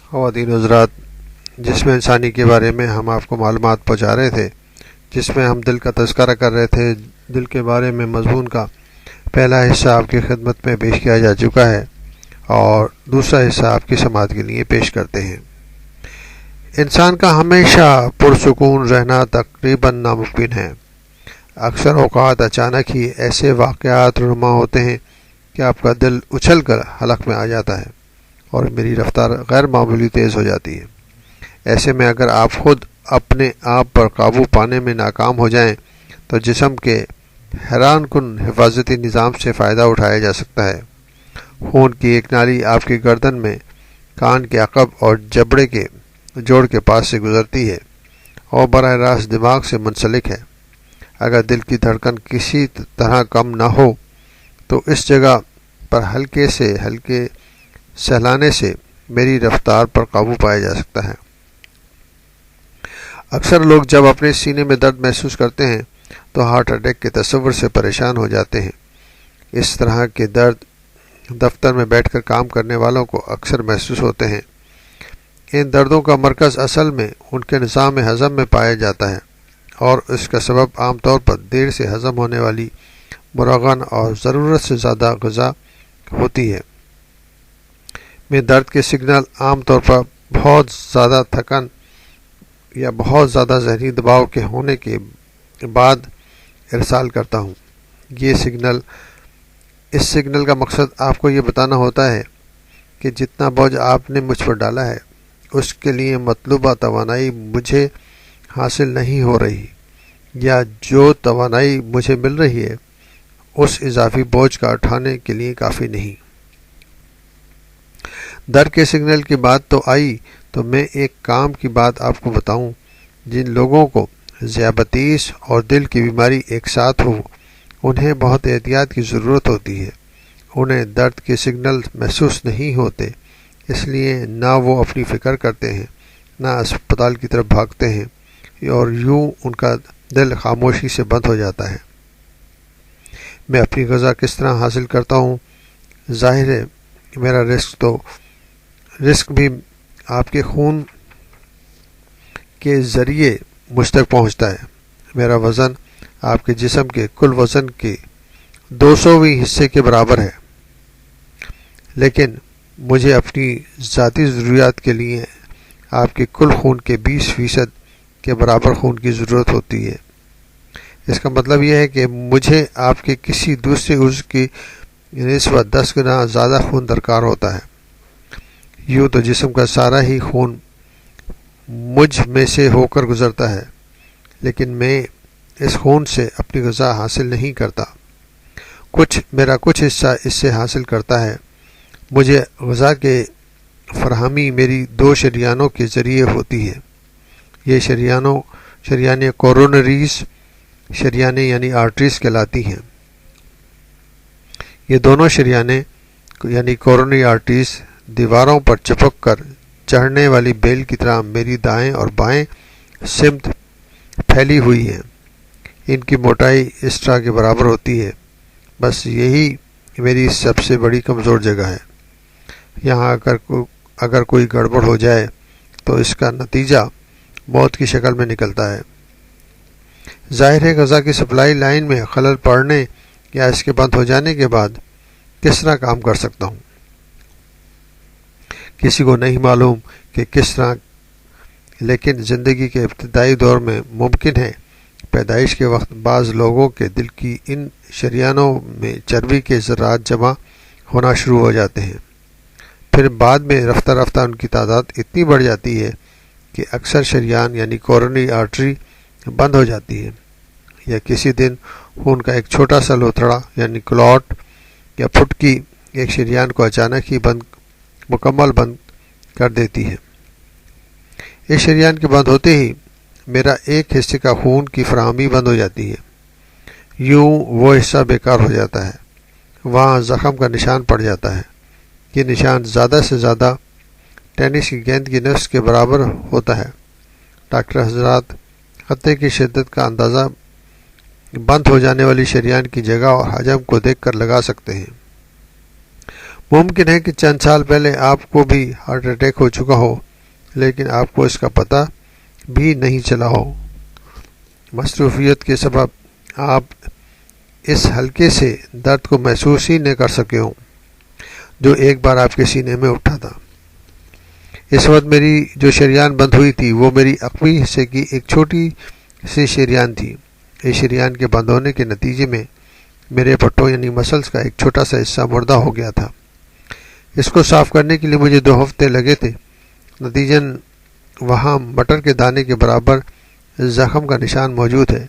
خواتین حضرات، جس میں انسانی کے بارے میں ہم آپ کو معلومات پہنچا رہے تھے، جس میں ہم دل کا تذکرہ کر رہے تھے، دل کے بارے میں مضمون کا پہلا حصہ آپ کی خدمت میں پیش کیا جا چکا ہے اور دوسرا حصہ آپ کی سماعت کے لیے پیش کرتے ہیں۔ انسان کا ہمیشہ پرسکون رہنا تقریباً ناممکن ہے۔ اکثر اوقات اچانک ہی ایسے واقعات رونما ہوتے ہیں کہ آپ کا دل اچھل کر حلق میں آ جاتا ہے اور میری رفتار غیر معمولی تیز ہو جاتی ہے۔ ایسے میں اگر آپ خود اپنے آپ پر قابو پانے میں ناکام ہو جائیں تو جسم کے حیران کن حفاظتی نظام سے فائدہ اٹھایا جا سکتا ہے۔ خون کی ایک نالی آپ کی گردن میں کان کے عقب اور جبڑے کے جوڑ کے پاس سے گزرتی ہے اور براہ راست دماغ سے منسلک ہے۔ اگر دل کی دھڑکن کسی طرح کم نہ ہو تو اس جگہ پر ہلکے سہلانے سے میری رفتار پر قابو پایا جا سکتا ہے۔ اکثر لوگ جب اپنے سینے میں درد محسوس کرتے ہیں تو ہارٹ اٹیک کے تصور سے پریشان ہو جاتے ہیں۔ اس طرح کے درد دفتر میں بیٹھ کر کام کرنے والوں کو اکثر محسوس ہوتے ہیں۔ ان دردوں کا مرکز اصل میں ان کے نظام ہضم میں پایا جاتا ہے اور اس کا سبب عام طور پر دیر سے ہضم ہونے والی مروغن اور ضرورت سے زیادہ غذا ہوتی ہے۔ میں درد کے سگنل عام طور پر بہت زیادہ تھکن یا بہت زیادہ ذہنی دباؤ کے ہونے کے بعد ارسال کرتا ہوں۔ اس سگنل کا مقصد آپ کو یہ بتانا ہوتا ہے کہ جتنا بوجھ آپ نے مجھ پر ڈالا ہے اس کے لیے مطلوبہ توانائی مجھے حاصل نہیں ہو رہی، یا جو توانائی مجھے مل رہی ہے اس اضافی بوجھ کا اٹھانے کے لیے کافی نہیں۔ درد کے سگنل کی بات تو آئی تو میں ایک کام کی بات آپ کو بتاؤں۔ جن لوگوں کو ذیابیطس اور دل کی بیماری ایک ساتھ ہو انہیں بہت احتیاط کی ضرورت ہوتی ہے۔ انہیں درد کے سگنل محسوس نہیں ہوتے، اس لیے نہ وہ اپنی فکر کرتے ہیں نہ اسپتال کی طرف بھاگتے ہیں اور یوں ان کا دل خاموشی سے بند ہو جاتا ہے۔ میں اپنی غذا کس طرح حاصل کرتا ہوں؟ ظاہر ہے میرا رزق بھی آپ کے خون کے ذریعے مجھ تک پہنچتا ہے۔ میرا وزن آپ کے جسم کے کل وزن کے 200ویں حصے کے برابر ہے، لیکن مجھے اپنی ذاتی ضروریات کے لیے آپ کے کل خون کے 20% کے برابر خون کی ضرورت ہوتی ہے۔ اس کا مطلب یہ ہے کہ مجھے آپ کے کسی دوسرے عضو کی نسبت 10 گنا زیادہ خون درکار ہوتا ہے۔ یوں تو جسم کا سارا ہی خون مجھ میں سے ہو کر گزرتا ہے، لیکن میں اس خون سے اپنی غذا حاصل نہیں کرتا۔ میرا کچھ حصہ اس سے حاصل کرتا ہے۔ مجھے غذا کے فراہمی میری 2 شریانوں کے ذریعے ہوتی ہے۔ یہ شریانیں کورونریز شریانیں یعنی آرٹریز کہلاتی ہیں۔ یہ دونوں شریانیں یعنی کورونری آرٹریز دیواروں پر چپک کر چڑھنے والی بیل کی طرح میری دائیں اور بائیں سمت پھیلی ہوئی ہیں۔ ان کی موٹائی اس طرح کے برابر ہوتی ہے۔ بس یہی میری سب سے بڑی کمزور جگہ ہے۔ یہاں اگر کوئی گڑبڑ ہو جائے تو اس کا نتیجہ موت کی شکل میں نکلتا ہے۔ ظاہر ہے غذا کی سپلائی لائن میں خلل پڑنے یا اس کے بند ہو جانے کے بعد کس طرح کام کر سکتا ہوں، کسی کو نہیں معلوم کہ کس طرح، لیکن زندگی کے ابتدائی دور میں ممکن ہے پیدائش کے وقت بعض لوگوں کے دل کی ان شریانوں میں چربی کے ذرات جمع ہونا شروع ہو جاتے ہیں۔ پھر بعد میں رفتہ رفتہ ان کی تعداد اتنی بڑھ جاتی ہے کہ اکثر شریان یعنی کورونری آرٹری بند ہو جاتی ہے، یا کسی دن خون کا ایک چھوٹا سا لوتھڑا یعنی کلاٹ یا پھٹکی ایک شریان کو اچانک ہی مکمل بند کر دیتی ہے۔ اس شریان کے بند ہوتے ہی میرا ایک حصے کا خون کی فراہمی بند ہو جاتی ہے۔ یوں وہ حصہ بیکار ہو جاتا ہے، وہاں زخم کا نشان پڑ جاتا ہے۔ یہ نشان زیادہ سے زیادہ ٹینس کی گیند کی نصف کے برابر ہوتا ہے۔ ڈاکٹر حضرات خطے کی شدت کا اندازہ بند ہو جانے والی شریان کی جگہ اور حجم کو دیکھ کر لگا سکتے ہیں۔ ممکن ہے کہ چند سال پہلے آپ کو بھی ہارٹ اٹیک ہو چکا ہو، لیکن آپ کو اس کا پتہ بھی نہیں چلا ہو۔ مصروفیت کے سبب آپ اس ہلکے سے درد کو محسوس ہی نہ کر سکے ہوں جو ایک بار آپ کے سینے میں اٹھا تھا۔ اس وقت میری جو شریان بند ہوئی تھی وہ میری عقبی حصے کی ایک چھوٹی سی شریان تھی۔ اس شریان کے بند ہونے کے نتیجے میں میرے پٹھوں یعنی مسلز کا ایک چھوٹا سا حصہ مردہ ہو گیا تھا۔ اس کو صاف کرنے کے لیے مجھے 2 ہفتے لگے تھے۔ نتیجاً وہاں مٹر کے دانے کے برابر زخم کا نشان موجود ہے۔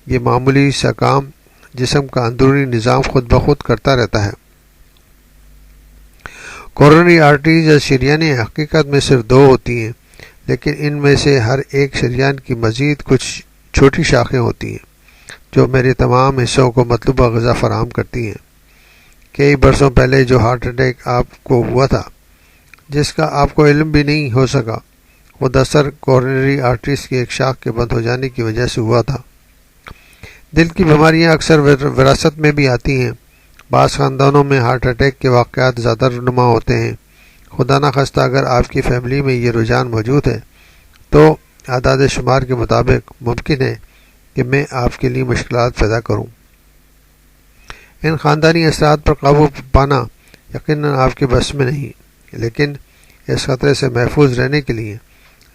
یہ معمولی سا کام جسم کا اندرونی نظام خود بخود کرتا رہتا ہے۔ کورونری آرٹریز یا شریانیں حقیقت میں صرف 2 ہوتی ہیں، لیکن ان میں سے ہر ایک شریان کی مزید کچھ چھوٹی شاخیں ہوتی ہیں جو میرے تمام حصوں کو مطلوبہ غذا فراہم کرتی ہیں۔ کئی برسوں پہلے جو ہارٹ اٹیک آپ کو ہوا تھا، جس کا آپ کو علم بھی نہیں ہو سکا، وہ دراصل کورونری آرٹریز کی ایک شاخ کے بند ہو جانے کی وجہ سے ہوا تھا۔ دل کی بیماریاں اکثر وراثت میں بھی آتی ہیں۔ بعض خاندانوں میں ہارٹ اٹیک کے واقعات زیادہ رونما ہوتے ہیں۔ خدا نخواستہ اگر آپ کی فیملی میں یہ رجحان موجود ہے تو اعداد شمار کے مطابق ممکن ہے کہ میں آپ کے لیے مشکلات پیدا کروں۔ ان خاندانی اثرات پر قابو پانا یقیناً آپ کے بس میں نہیں، لیکن اس خطرے سے محفوظ رہنے کے لیے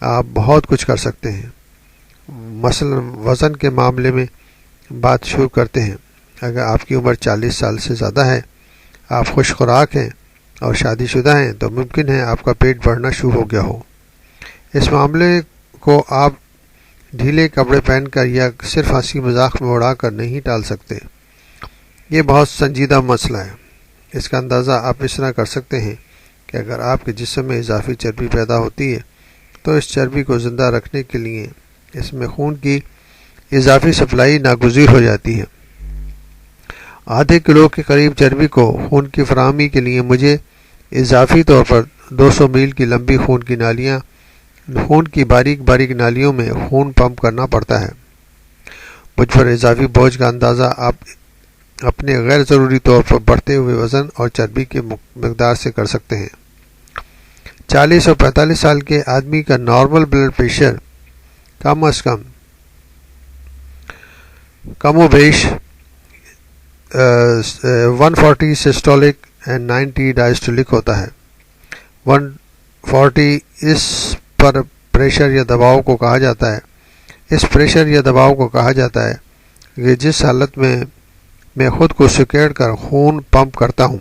آپ بہت کچھ کر سکتے ہیں۔ مثلا وزن کے معاملے میں بات شروع کرتے ہیں۔ اگر آپ کی عمر 40 سال سے زیادہ ہے، آپ خوش خوراک ہیں اور شادی شدہ ہیں تو ممکن ہے آپ کا پیٹ بڑھنا شروع ہو گیا ہو۔ اس معاملے کو آپ ڈھیلے کپڑے پہن کر یا صرف ہنسی مذاق میں اڑا کر نہیں ٹال سکتے۔ یہ بہت سنجیدہ مسئلہ ہے۔ اس کا اندازہ آپ اس طرح کر سکتے ہیں کہ اگر آپ کے جسم میں اضافی چربی پیدا ہوتی ہے تو اس چربی کو زندہ رکھنے کے لیے اس میں خون کی اضافی سپلائی ناگزیر ہو جاتی ہے۔ آدھے کلو کے قریب چربی کو خون کی فراہمی کے لیے مجھے اضافی طور پر 200 میل کی لمبی خون کی باریک باریک نالیوں میں خون پمپ کرنا پڑتا ہے۔ مجھ پر اضافی بوجھ کا اندازہ آپ اپنے غیر ضروری طور پر بڑھتے ہوئے وزن اور چربی کے مقدار سے کر سکتے ہیں۔ 40 اور 45 سال کے آدمی کا نارمل بلڈ پریشر کم از کم و بیش 140 سسٹولک اینڈ 90 ڈائسٹولک ہوتا ہے۔ 140 اس پر پریشر یا دباؤ کو کہا جاتا ہے۔ اس پریشر یا دباؤ کو کہا جاتا ہے کہ جس حالت میں خود کو سکیڑ کر خون پمپ کرتا ہوں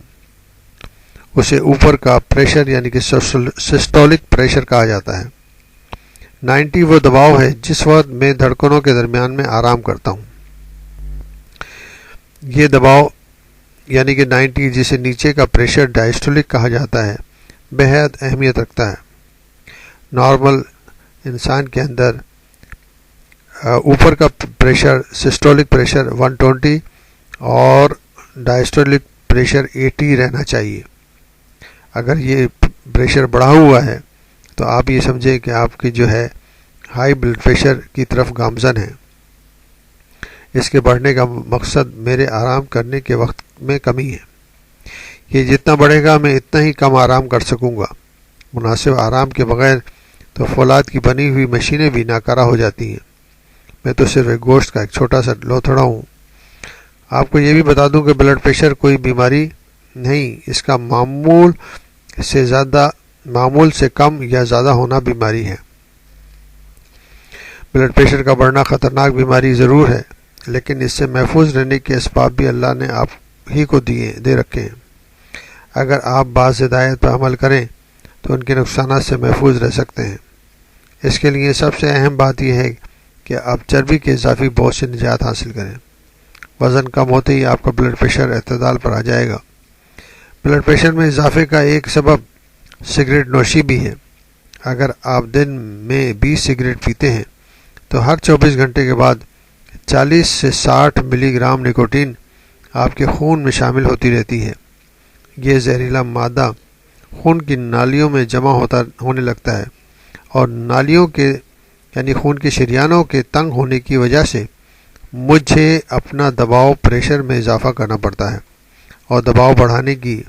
اسے اوپر کا پریشر یعنی کہ سسٹولک پریشر کہا جاتا ہے۔ 90 وہ دباؤ ہے جس وقت میں دھڑکنوں کے درمیان میں آرام کرتا ہوں۔ یہ دباؤ یعنی کہ 90 جسے نیچے کا پریشر ڈائسٹولک کہا جاتا ہے بہت اہمیت رکھتا ہے۔ نارمل انسان کے اندر اوپر کا پریشر سسٹولک پریشر 120 اور ڈائسٹولک پریشر 80 رہنا چاہیے۔ اگر یہ پریشر بڑھا ہوا ہے تو آپ یہ سمجھیں کہ آپ کی جو ہے ہائی بلڈ پریشر کی طرف گامزن ہے۔ اس کے بڑھنے کا مقصد میرے آرام کرنے کے وقت میں کمی ہے۔ یہ جتنا بڑھے گا میں اتنا ہی کم آرام کر سکوں گا۔ مناسب آرام کے بغیر تو فولاد کی بنی ہوئی مشینیں بھی ناکارہ ہو جاتی ہیں۔ میں تو صرف ایک گوشت کا ایک چھوٹا سا لوتھڑا ہوں۔ آپ کو یہ بھی بتا دوں کہ بلڈ پریشر کوئی بیماری نہیں، اس کا معمول سے کم یا زیادہ ہونا بیماری ہے۔ بلڈ پریشر کا بڑھنا خطرناک بیماری ضرور ہے، لیکن اس سے محفوظ رہنے کے اسباب بھی اللہ نے آپ ہی کو دے رکھے ہیں۔ اگر آپ بعض ہدایت پر عمل کریں تو ان کے نقصانات سے محفوظ رہ سکتے ہیں۔ اس کے لیے سب سے اہم بات یہ ہے کہ آپ چربی کے اضافی بوجھ سے نجات حاصل کریں۔ وزن کم ہوتے ہی آپ کا بلڈ پریشر اعتدال پر آ جائے گا۔ بلڈ پریشر میں اضافے کا ایک سبب سگریٹ نوشی بھی ہے۔ اگر آپ دن میں 20 سگریٹ پیتے ہیں تو ہر 24 گھنٹے کے بعد 40 سے 60 ملی گرام نکوٹین آپ کے خون میں شامل ہوتی رہتی ہے۔ یہ زہریلا مادہ خون کی نالیوں میں جمع ہونے لگتا ہے اور نالیوں کے یعنی خون کی شریانوں کے تنگ ہونے کی وجہ سے مجھے اپنا دباؤ پریشر میں اضافہ کرنا پڑتا ہے اور دباؤ بڑھانے کی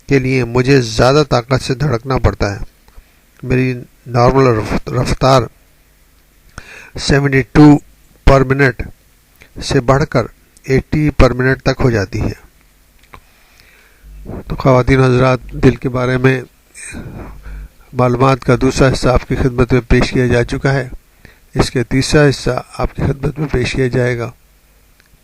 کے لیے مجھے زیادہ طاقت سے دھڑکنا پڑتا ہے۔ میری نارمل رفتار 72 پر منٹ سے بڑھ کر 80 پر منٹ تک ہو جاتی ہے۔ تو خواتین و حضرات، دل کے بارے میں معلومات کا دوسرا حصہ آپ کی خدمت میں پیش کیا جا چکا ہے۔ اس کے تیسرا حصہ آپ کی خدمت میں پیش کیا جائے گا۔